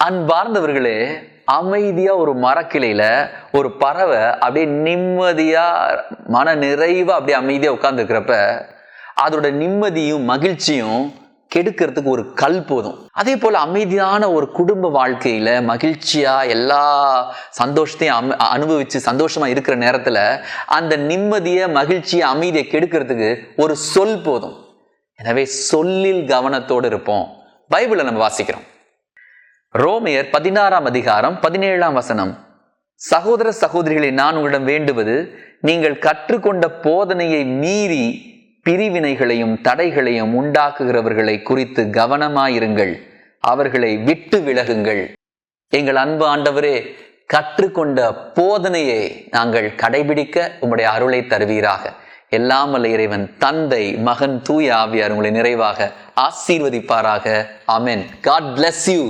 அன்பார்ந்தவர்களே, அமைதியா ஒரு மரக்கிளையில ஒரு பறவை அப்படியே நிம்மதியா மன நிறைவா அப்படியே அமைதியா உட்கார்ந்து இருக்கிறப்ப அதோட நிம்மதியும் மகிழ்ச்சியும் கெடுக்கிறதுக்கு ஒரு கல் போதும். அதே போல அமைதியான ஒரு குடும்ப வாழ்க்கையில மகிழ்ச்சியா எல்லா சந்தோஷத்தையும் அனுபவிச்சு சந்தோஷமா இருக்கிற நேரத்துல அந்த நிம்மதிய மகிழ்ச்சியை அமைதியை கெடுக்கிறதுக்கு ஒரு சொல் போதும். எனவே சொல்லில் கவனத்தோடு இருப்போம். பைபிளை நம்ம வாசிக்கிறோம். ரோமையர் 16ஆம் அதிகாரம் 17ஆம் வசனம். சகோதர சகோதரிகளை, நான் உங்களிடம் வேண்டுவது, நீங்கள் கற்றுக்கொண்ட போதனையை மீறி பிரிவினைகளையும் தடைகளையும் உண்டாக்குகிறவர்களை குறித்து கவனமாயிருங்கள், அவர்களை விட்டு விலகுங்கள். எங்கள் அன்பு ஆண்டவரே, கற்றுக்கொண்ட போதனையை நாங்கள் கடைபிடிக்க உம்முடைய அருளை தருவீராக. எல்லாம் வல்ல இறைவன் தந்தை, மகன், தூய ஆவியார் உங்களை நிறைவாக ஆசீர்வதிப்பாராக. ஆமென். God bless you.